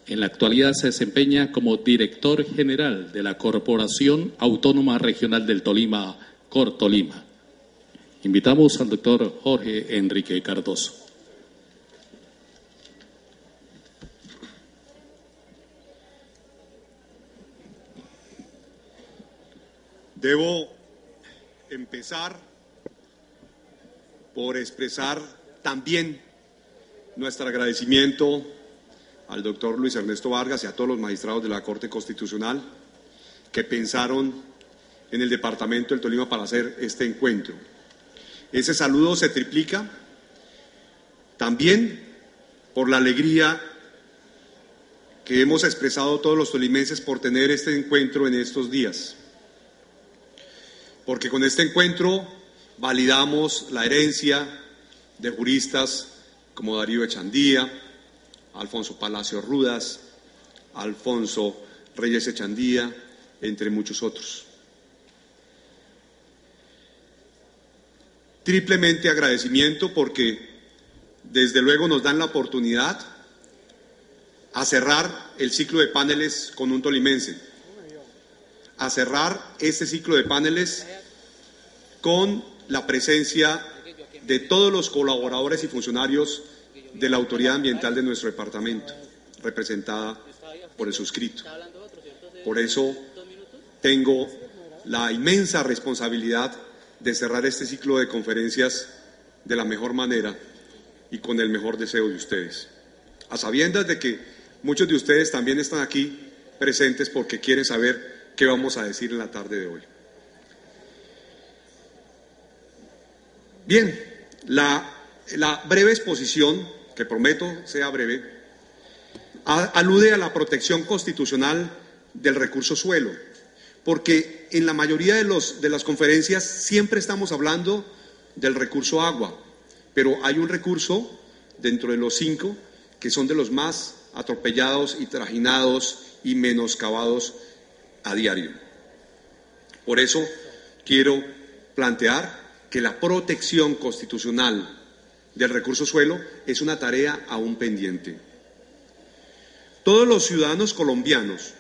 En la actualidad se desempeña como director general de la Corporación Autónoma Regional del Tolima, Cortolima. Invitamos al doctor Jorge Enrique Cardoso. Debo empezar por expresar también nuestro agradecimiento al doctor Luis Ernesto Vargas y a todos los magistrados de la Corte Constitucional que pensaron en el departamento del Tolima para hacer este encuentro. Ese saludo se triplica también por la alegría que hemos expresado todos los tolimenses por tener este encuentro en estos días. Porque con este encuentro validamos la herencia de juristas como Darío Echandía, Alfonso Palacio Rudas, Alfonso Reyes Echandía, entre muchos otros. Triplemente agradecimiento porque desde luego nos dan la oportunidad a cerrar el ciclo de paneles con un tolimense, a cerrar este ciclo de paneles con la presencia de todos los colaboradores y funcionarios de la autoridad ambiental de nuestro departamento, representada por el suscrito. Por eso tengo la inmensa responsabilidad de cerrar este ciclo de conferencias de la mejor manera y con el mejor deseo de ustedes, a sabiendas de que muchos de ustedes también están aquí presentes porque quieren saber qué vamos a decir en la tarde de hoy. Bien, la breve exposición, que prometo sea breve, alude a la protección constitucional del recurso suelo, porque en la mayoría de las conferencias siempre estamos hablando del recurso agua, pero hay un recurso dentro de los 5 que son de los más atropellados y trajinados y menoscabados a diario. Por eso quiero plantear que la protección constitucional del recurso suelo es una tarea aún pendiente. Todos los ciudadanos colombianos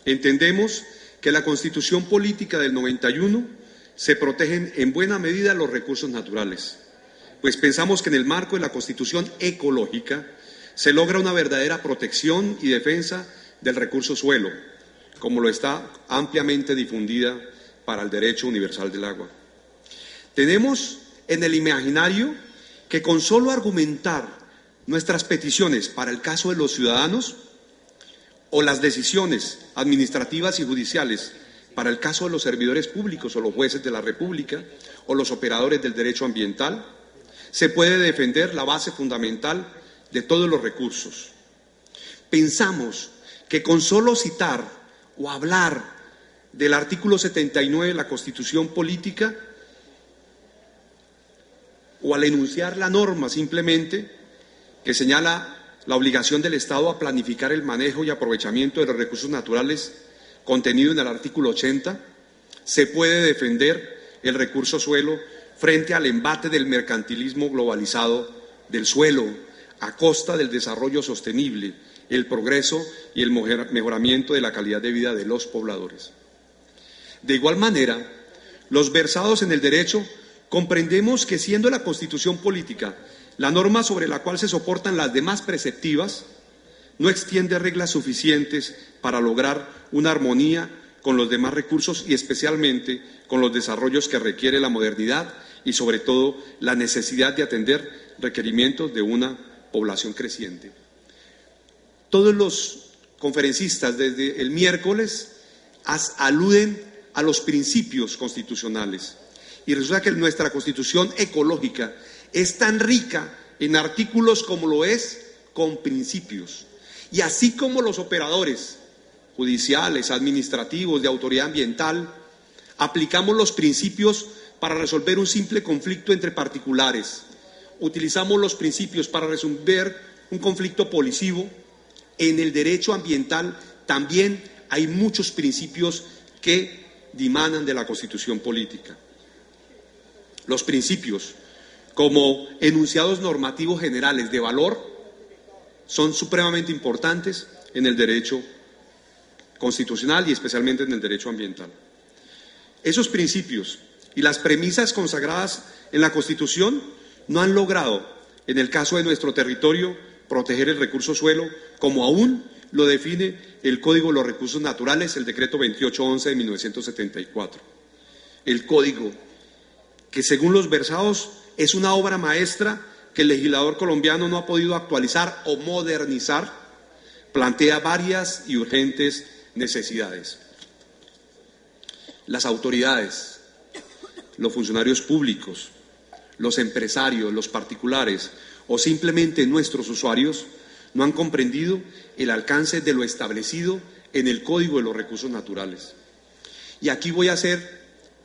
entendemos que la Constitución Política del 91 se protegen en buena medida los recursos naturales, pues pensamos que en el marco de la Constitución ecológica se logra una verdadera protección y defensa del recurso suelo, como lo está ampliamente difundida para el derecho universal del agua. Tenemos en el imaginario que con solo argumentar nuestras peticiones para el caso de los ciudadanos o las decisiones administrativas y judiciales para el caso de los servidores públicos o los jueces de la República o los operadores del derecho ambiental, se puede defender la base fundamental de todos los recursos. Pensamos que con solo citar o hablar del artículo 79 de la Constitución Política o al enunciar la norma simplemente que señala la obligación del Estado a planificar el manejo y aprovechamiento de los recursos naturales contenido en el artículo 80, se puede defender el recurso suelo frente al embate del mercantilismo globalizado del suelo a costa del desarrollo sostenible, el progreso y el mejoramiento de la calidad de vida de los pobladores. De igual manera, los versados en el derecho comprendemos que siendo la Constitución Política la norma sobre la cual se soportan las demás preceptivas, no extiende reglas suficientes para lograr una armonía con los demás recursos y especialmente con los desarrollos que requiere la modernidad y sobre todo la necesidad de atender requerimientos de una población creciente. Todos los conferencistas desde el miércoles aluden a los principios constitucionales y resulta que nuestra Constitución ecológica es tan rica en artículos como lo es con principios. Y así como los operadores judiciales, administrativos, de autoridad ambiental, aplicamos los principios para resolver un simple conflicto entre particulares, utilizamos los principios para resolver un conflicto policivo, en el derecho ambiental también hay muchos principios que dimanan de la Constitución Política. Los principios como enunciados normativos generales de valor son supremamente importantes en el derecho constitucional y especialmente en el derecho ambiental. Esos principios y las premisas consagradas en la Constitución no han logrado, en el caso de nuestro territorio, proteger el recurso suelo como aún lo define el Código de los Recursos Naturales, el Decreto 2811 de 1974. El Código que, según los versados, es una obra maestra que el legislador colombiano no ha podido actualizar o modernizar, plantea varias y urgentes necesidades. Las autoridades, los funcionarios públicos, los empresarios, los particulares o simplemente nuestros usuarios no han comprendido el alcance de lo establecido en el Código de los Recursos Naturales. Y aquí voy a hacer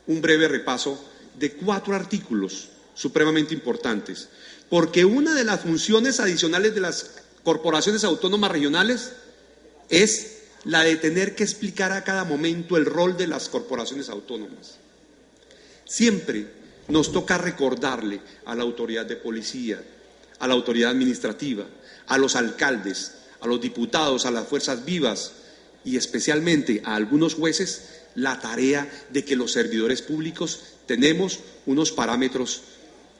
un breve repaso de 4 artículos supremamente importantes, porque una de las funciones adicionales de las corporaciones autónomas regionales es la de tener que explicar a cada momento el rol de las corporaciones autónomas. Siempre nos toca recordarle a la autoridad de policía, a la autoridad administrativa, a los alcaldes, a los diputados, a las fuerzas vivas y especialmente a algunos jueces la tarea de que los servidores públicos tenemos unos parámetros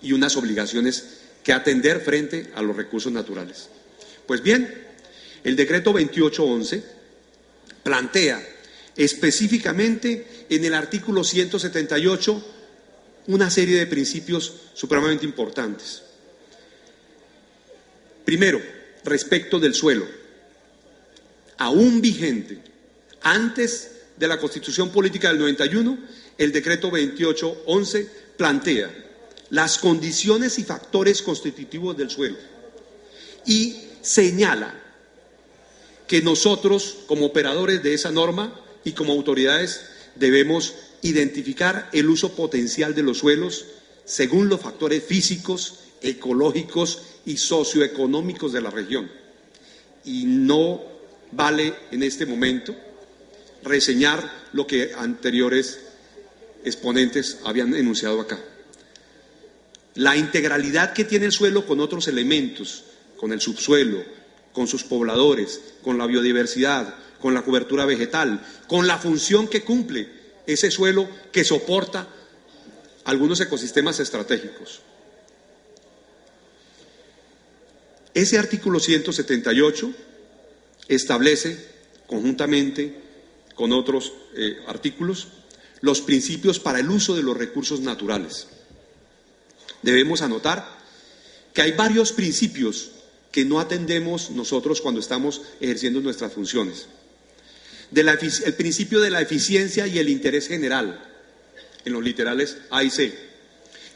y unas obligaciones que atender frente a los recursos naturales. Pues bien, el decreto 2811 plantea específicamente en el artículo 178 una serie de principios supremamente importantes. Primero, respecto del suelo, aún vigente, antes de la Constitución Política del 91, el decreto 2811 plantea las condiciones y factores constitutivos del suelo y señala que nosotros, como operadores de esa norma y como autoridades, debemos identificar el uso potencial de los suelos según los factores físicos, ecológicos y socioeconómicos de la región. Y no vale en este momento reseñar lo que anteriores exponentes habían enunciado acá. La integralidad que tiene el suelo con otros elementos, con el subsuelo, con sus pobladores, con la biodiversidad, con la cobertura vegetal, con la función que cumple ese suelo que soporta algunos ecosistemas estratégicos. Ese artículo 178 establece, conjuntamente con otros artículos, los principios para el uso de los recursos naturales. Debemos anotar que hay varios principios que no atendemos nosotros cuando estamos ejerciendo nuestras funciones. El principio de la eficiencia y el interés general, en los literales A y C,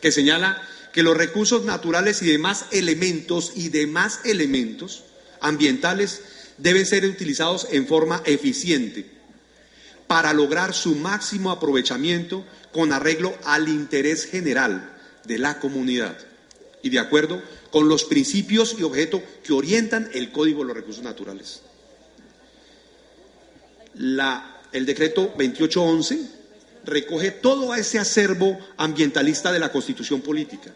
que señala que los recursos naturales y demás elementos ambientales deben ser utilizados en forma eficiente para lograr su máximo aprovechamiento con arreglo al interés general de la comunidad y de acuerdo con los principios y objetos que orientan el Código de los Recursos Naturales. El decreto 2811 recoge todo ese acervo ambientalista de la Constitución Política.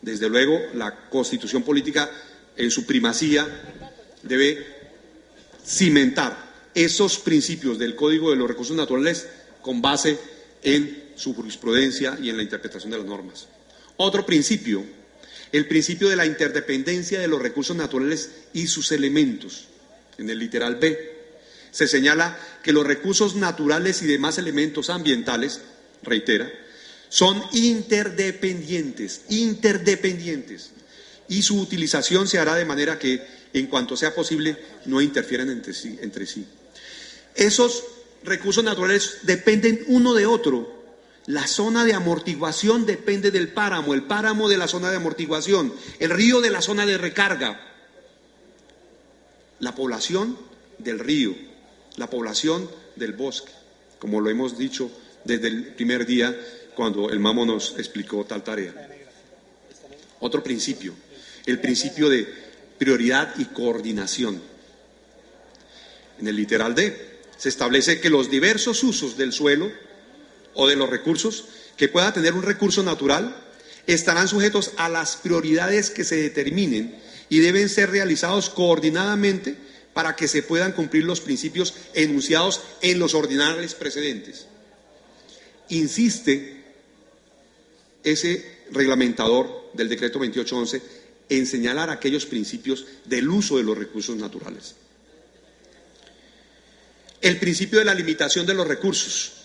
Desde luego, la Constitución Política, en su primacía, debe cimentar esos principios del Código de los Recursos Naturales con base en su jurisprudencia y en la interpretación de las normas. Otro principio, el principio de la interdependencia de los recursos naturales y sus elementos. En el literal B se señala que los recursos naturales y demás elementos ambientales, reitera, son interdependientes, y su utilización se hará de manera que, en cuanto sea posible, no interfieran entre sí. Esos recursos naturales dependen uno de otro. La zona de amortiguación depende del páramo, el páramo de la zona de amortiguación, el río de la zona de recarga, la población del río, la población del bosque, como lo hemos dicho desde el primer día cuando el Mamo nos explicó tal tarea. Otro principio, el principio de prioridad y coordinación. En el literal D se establece que los diversos usos del suelo o de los recursos que pueda tener un recurso natural estarán sujetos a las prioridades que se determinen y deben ser realizados coordinadamente para que se puedan cumplir los principios enunciados en los ordinales precedentes. Insiste ese reglamentador del decreto 2811 en señalar aquellos principios del uso de los recursos naturales. El principio de la limitación de los recursos.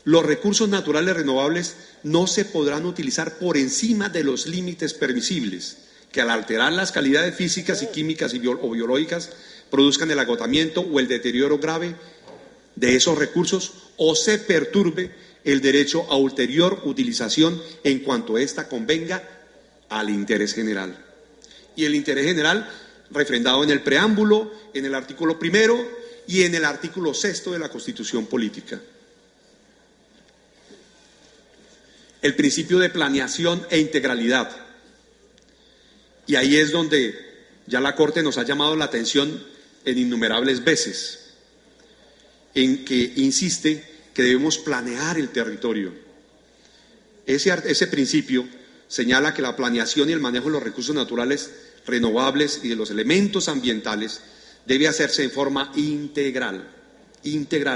Los recursos naturales renovables no se podrán utilizar por encima de los límites permisibles, que al alterar las calidades físicas y químicas o biológicas produzcan el agotamiento o el deterioro grave de esos recursos o se perturbe el derecho a ulterior utilización en cuanto ésta convenga al interés general. Y el interés general refrendado en el preámbulo, en el artículo 1 y en el artículo 6 de la Constitución Política. El principio de planeación e integralidad. Y ahí es donde ya la Corte nos ha llamado la atención en innumerables veces, en que insiste que debemos planear el territorio. Ese principio señala que la planeación y el manejo de los recursos naturales renovables y de los elementos ambientales debe hacerse en forma integral.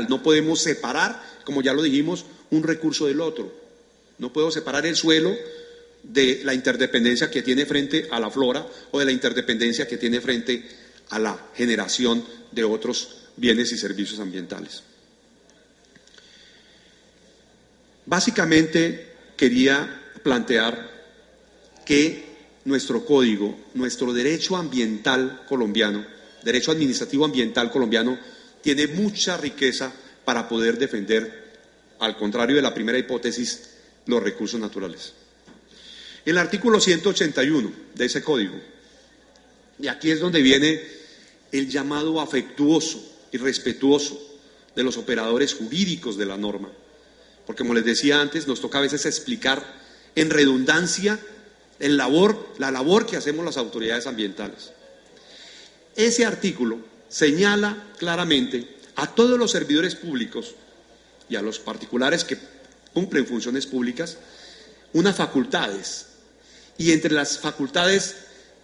No podemos separar, como ya lo dijimos, un recurso del otro. No puedo separar el suelo de la interdependencia que tiene frente a la flora o de la interdependencia que tiene frente a la generación de otros bienes y servicios ambientales. Básicamente quería plantear que nuestro código, nuestro derecho ambiental colombiano, derecho administrativo ambiental colombiano, tiene mucha riqueza para poder defender, al contrario de la primera hipótesis, los recursos naturales. El artículo 181 de ese código, y aquí es donde viene el llamado afectuoso y respetuoso de los operadores jurídicos de la norma, porque como les decía antes, nos toca a veces explicar en redundancia la labor que hacemos las autoridades ambientales. Ese artículo señala claramente a todos los servidores públicos y a los particulares que cumplen funciones públicas unas facultades, y entre las facultades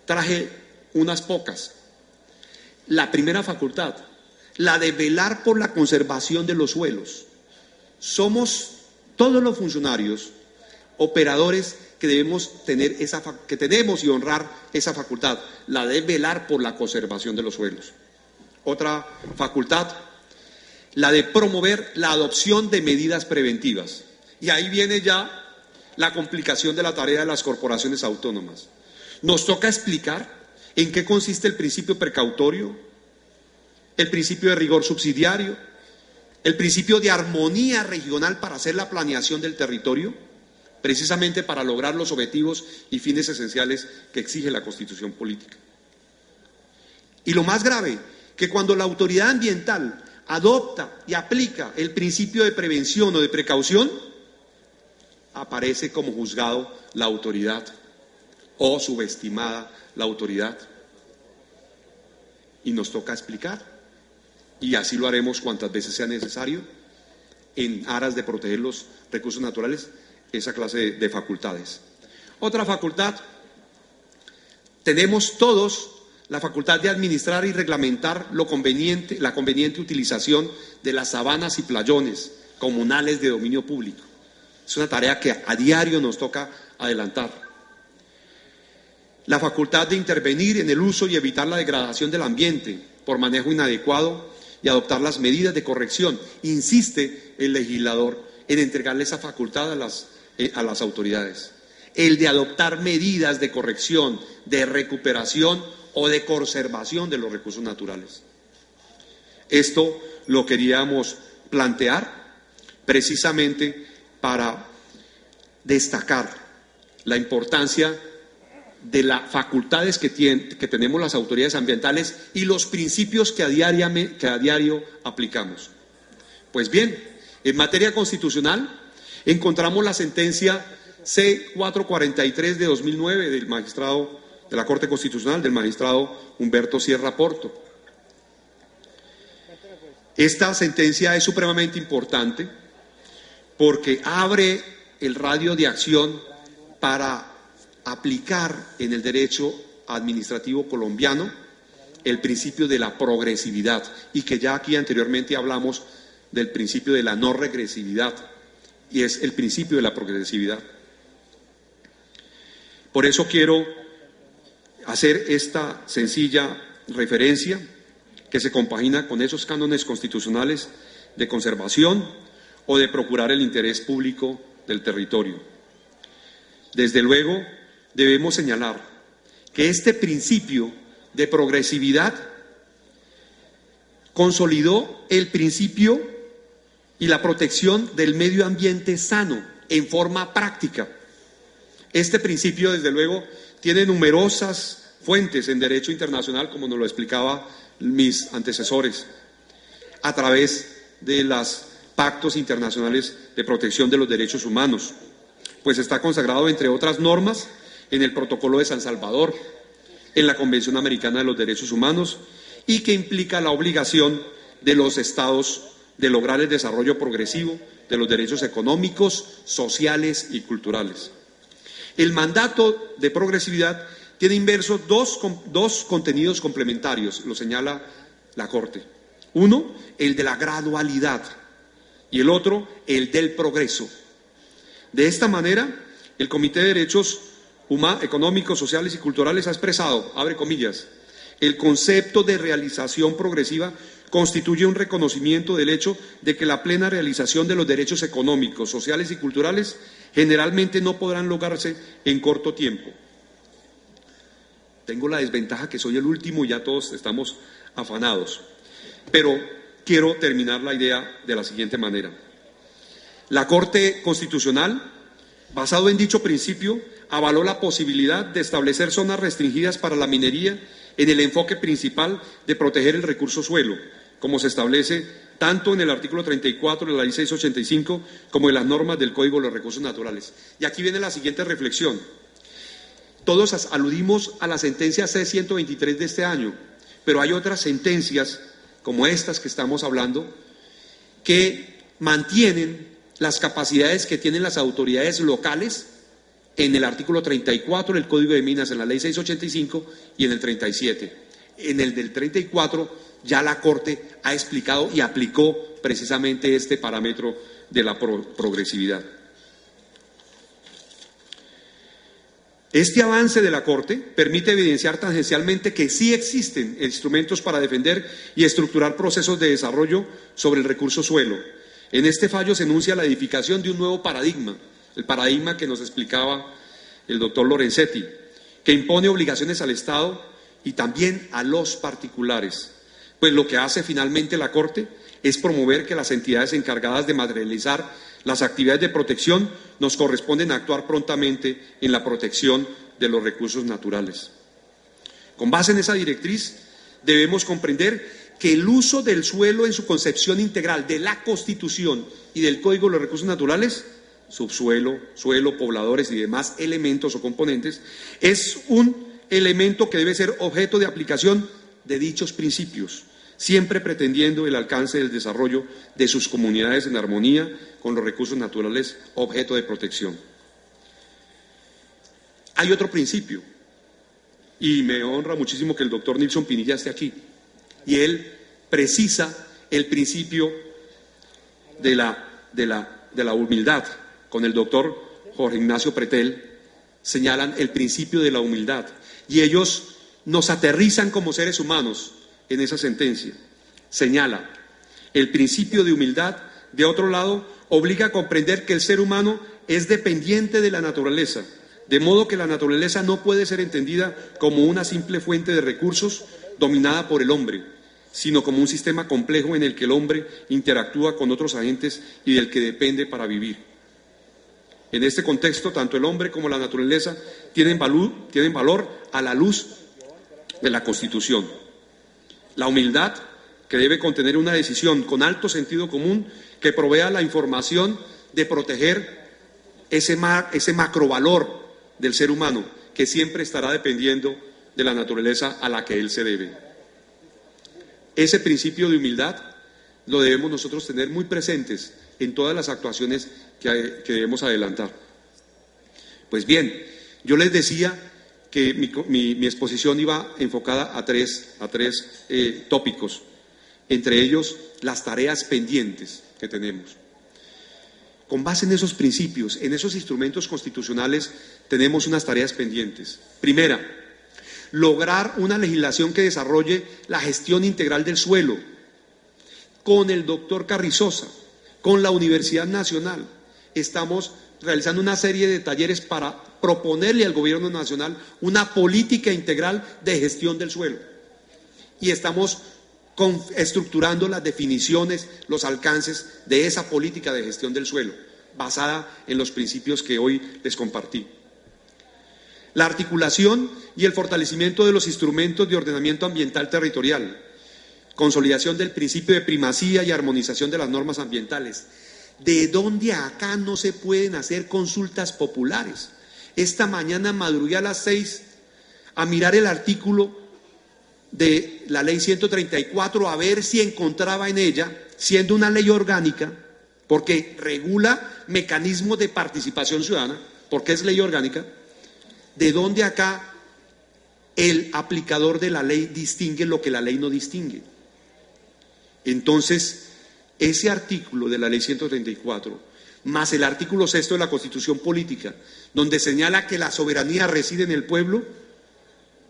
traje unas pocas. La primera facultad, la de velar por la conservación de los suelos. Somos todos los funcionarios, operadores que debemos tener que tenemos y honrar esa facultad, la de velar por la conservación de los suelos. Otra facultad, la de promover la adopción de medidas preventivas. Y ahí viene ya la complicación de la tarea de las corporaciones autónomas. Nos toca explicar en qué consiste el principio precautorio, el principio de rigor subsidiario, el principio de armonía regional para hacer la planeación del territorio, precisamente para lograr los objetivos y fines esenciales que exige la Constitución Política. Y lo más grave, que cuando la autoridad ambiental adopta y aplica el principio de prevención o de precaución, aparece como juzgado la autoridad o subestimada la autoridad. Y nos toca explicar, y así lo haremos cuantas veces sea necesario, en aras de proteger los recursos naturales, esa clase de facultades. Otra facultad, tenemos todos la facultad de administrar y reglamentar la conveniente utilización de las sabanas y playones comunales de dominio público. Es una tarea que a diario nos toca adelantar. La facultad de intervenir en el uso y evitar la degradación del ambiente por manejo inadecuado y adoptar las medidas de corrección. Insiste el legislador en entregarle esa facultad a las autoridades. El de adoptar medidas de corrección, de recuperación o de conservación de los recursos naturales. Esto lo queríamos plantear precisamente para destacar la importancia de las facultades que tenemos las autoridades ambientales y los principios que a diario aplicamos. Pues bien, en materia constitucional encontramos la sentencia C-443 de 2009 del magistrado de la Corte Constitucional, del magistrado Humberto Sierra Porto. Esta sentencia es supremamente importante porque abre el radio de acción para aplicar en el derecho administrativo colombiano el principio de la progresividad, y que ya aquí anteriormente hablamos del principio de la no regresividad, y es el principio de la progresividad. Por eso quiero hacer esta sencilla referencia que se compagina con esos cánones constitucionales de conservación o de procurar el interés público del territorio. Desde luego, debemos señalar que este principio de progresividad consolidó el principio y la protección del medio ambiente sano en forma práctica. Este principio, desde luego, tiene numerosas fuentes en derecho internacional, como nos lo explicaba mis antecesores, a través de los pactos internacionales de protección de los derechos humanos, pues está consagrado, entre otras normas, en el Protocolo de San Salvador, en la Convención Americana de los Derechos Humanos, y que implica la obligación de los estados de lograr el desarrollo progresivo de los derechos económicos, sociales y culturales. El mandato de progresividad tiene inversos dos contenidos complementarios, lo señala la Corte. Uno, el de la gradualidad, y el otro, el del progreso. De esta manera, el Comité de Derechos Económicos, Sociales y Culturales ha expresado, abre comillas, el concepto de realización progresiva constituye un reconocimiento del hecho de que la plena realización de los derechos económicos, sociales y culturales generalmente no podrán lograrse en corto tiempo. Tengo la desventaja que soy el último y ya todos estamos afanados, pero quiero terminar la idea de la siguiente manera. La Corte Constitucional, basado en dicho principio, avaló la posibilidad de establecer zonas restringidas para la minería en el enfoque principal de proteger el recurso suelo, como se establece tanto en el artículo 34 de la Ley 685 como en las normas del Código de los Recursos Naturales. Y aquí viene la siguiente reflexión. Todos aludimos a la sentencia C-123 de este año, pero hay otras sentencias, como estas que estamos hablando, que mantienen las capacidades que tienen las autoridades locales en el artículo 34 del Código de Minas, en la Ley 685 y en el 37. En el del 34 ya la Corte ha explicado y aplicó precisamente este parámetro de la progresividad. Este avance de la Corte permite evidenciar tangencialmente que sí existen instrumentos para defender y estructurar procesos de desarrollo sobre el recurso suelo. En este fallo se enuncia la edificación de un nuevo paradigma, el paradigma que nos explicaba el doctor Lorenzetti, que impone obligaciones al Estado y también a los particulares. Pues lo que hace finalmente la Corte es promover que las entidades encargadas de materializar las actividades de protección nos corresponden actuar prontamente en la protección de los recursos naturales. Con base en esa directriz, debemos comprender que el uso del suelo en su concepción integral de la Constitución y del Código de los Recursos Naturales, subsuelo, suelo, pobladores y demás elementos o componentes, es un elemento que debe ser objeto de aplicación de dichos principios, siempre pretendiendo el alcance del desarrollo de sus comunidades en armonía con los recursos naturales objeto de protección. Hay otro principio, y me honra muchísimo que el doctor Nilson Pinilla esté aquí, y él precisa el principio de la humildad. Con el doctor Jorge Ignacio Pretel señalan el principio de la humildad, y ellos nos aterrizan como seres humanos en esa sentencia. Señala, el principio de humildad, de otro lado, obliga a comprender que el ser humano es dependiente de la naturaleza, de modo que la naturaleza no puede ser entendida como una simple fuente de recursos dominada por el hombre, sino como un sistema complejo en el que el hombre interactúa con otros agentes y del que depende para vivir. En este contexto, tanto el hombre como la naturaleza tienen valor a la luz de la Constitución. La humildad, que debe contener una decisión con alto sentido común que provea la información de proteger ese macrovalor del ser humano, que siempre estará dependiendo de la naturaleza a la que él se debe. Ese principio de humildad lo debemos nosotros tener muy presentes en todas las actuaciones que debemos adelantar. Pues bien, Yo les decía que mi exposición iba enfocada a tres tópicos, entre ellos las tareas pendientes que tenemos. Con base en esos principios, en esos instrumentos constitucionales, tenemos unas tareas pendientes. Primera, lograr una legislación que desarrolle la gestión integral del suelo, con el doctor Carrizosa, con la Universidad Nacional. Estamos realizando una serie de talleres para proponerle al Gobierno Nacional una política integral de gestión del suelo. Y estamos estructurando las definiciones, los alcances de esa política de gestión del suelo, basada en los principios que hoy les compartí. La articulación y el fortalecimiento de los instrumentos de ordenamiento ambiental territorial, consolidación del principio de primacía y armonización de las normas ambientales. ¿De dónde acá no se pueden hacer consultas populares? Esta mañana madrugué a las 6 a mirar el artículo de la ley 134 a ver si encontraba en ella, siendo una ley orgánica, porque regula mecanismos de participación ciudadana, porque es ley orgánica, de dónde acá el aplicador de la ley distingue lo que la ley no distingue. Entonces, ese artículo de la ley 134, más el artículo 6 de la Constitución Política, donde señala que la soberanía reside en el pueblo,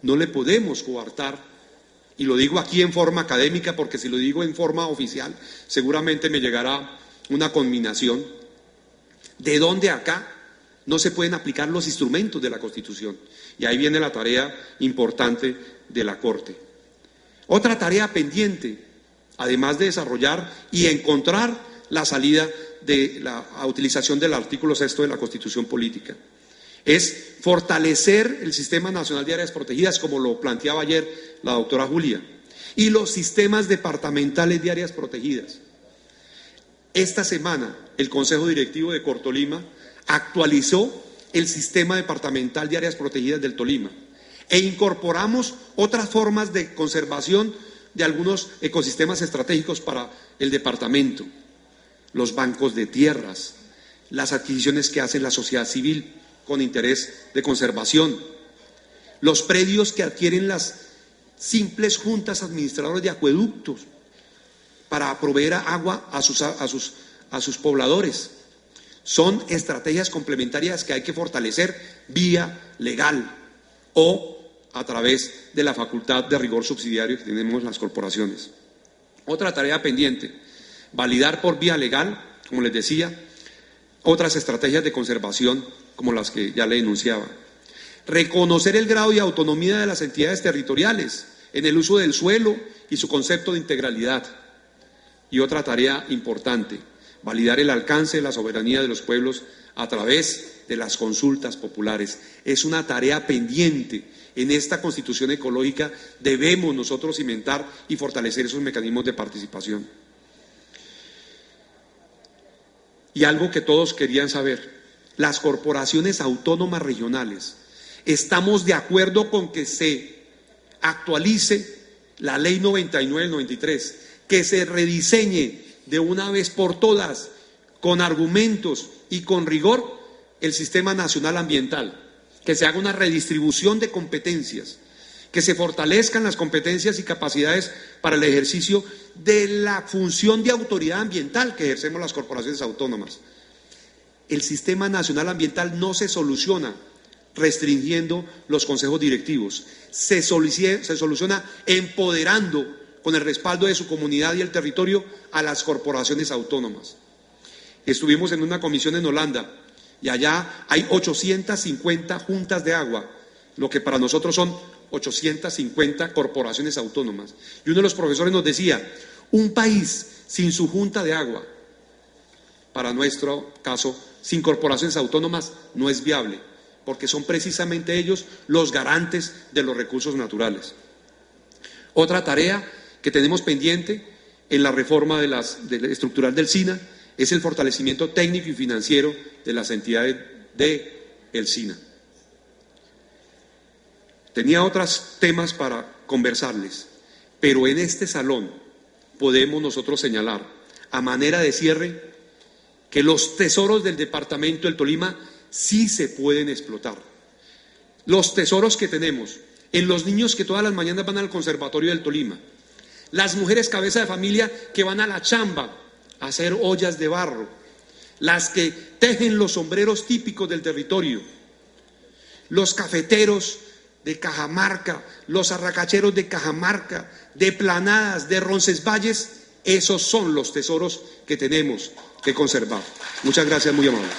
no le podemos coartar. Y lo digo aquí en forma académica, porque si lo digo en forma oficial, seguramente me llegará una conminación. ¿De dónde acá no se pueden aplicar los instrumentos de la Constitución? Y ahí viene la tarea importante de la Corte. Otra tarea pendiente, además de desarrollar y encontrar la salida de la utilización del artículo 6 de la Constitución Política, es fortalecer el Sistema Nacional de Áreas Protegidas, como lo planteaba ayer la doctora Julia, y los sistemas departamentales de áreas protegidas. Esta semana el Consejo Directivo de Cortolima actualizó el Sistema Departamental de Áreas Protegidas del Tolima e incorporamos otras formas de conservación de algunos ecosistemas estratégicos para el departamento, los bancos de tierras, las adquisiciones que hace la sociedad civil con interés de conservación, los predios que adquieren las simples juntas administradoras de acueductos para proveer agua a sus pobladores. Son estrategias complementarias que hay que fortalecer vía legal o a través de la facultad de rigor subsidiario que tenemos las corporaciones. Otra tarea pendiente, validar por vía legal, como les decía, otras estrategias de conservación como las que ya le enunciaba. Reconocer el grado de autonomía de las entidades territoriales en el uso del suelo y su concepto de integralidad. Y otra tarea importante, validar el alcance de la soberanía de los pueblos a través de las consultas populares. Es una tarea pendiente. En esta Constitución ecológica debemos nosotros cimentar y fortalecer esos mecanismos de participación. Y algo que todos querían saber, las corporaciones autónomas regionales, estamos de acuerdo con que se actualice la Ley 99/93, que se rediseñe de una vez por todas, con argumentos y con rigor, el Sistema Nacional Ambiental, que se haga una redistribución de competencias, que se fortalezcan las competencias y capacidades para el ejercicio de la función de autoridad ambiental que ejercemos las corporaciones autónomas. El Sistema Nacional Ambiental no se soluciona restringiendo los consejos directivos, se soluciona empoderando con el respaldo de su comunidad y el territorio a las corporaciones autónomas. Estuvimos en una comisión en Holanda y allá hay 850 juntas de agua, lo que para nosotros son 850 corporaciones autónomas. Y uno de los profesores nos decía, un país sin su junta de agua, para nuestro caso, sin corporaciones autónomas, no es viable, porque son precisamente ellos los garantes de los recursos naturales. Otra tarea que tenemos pendiente en la reforma estructural del SINA es el fortalecimiento técnico y financiero de las entidades del SINA. Tenía otros temas para conversarles, pero en este salón podemos nosotros señalar, a manera de cierre, que los tesoros del departamento del Tolima sí se pueden explotar. los tesoros que tenemos, en los niños que todas las mañanas van al Conservatorio del Tolima, las mujeres cabeza de familia que van a la chamba a hacer ollas de barro, las que tejen los sombreros típicos del territorio, los cafeteros de Cajamarca, los arracacheros de Cajamarca, de Planadas, de Roncesvalles, esos son los tesoros que tenemos que conservar. Muchas gracias, muy amable.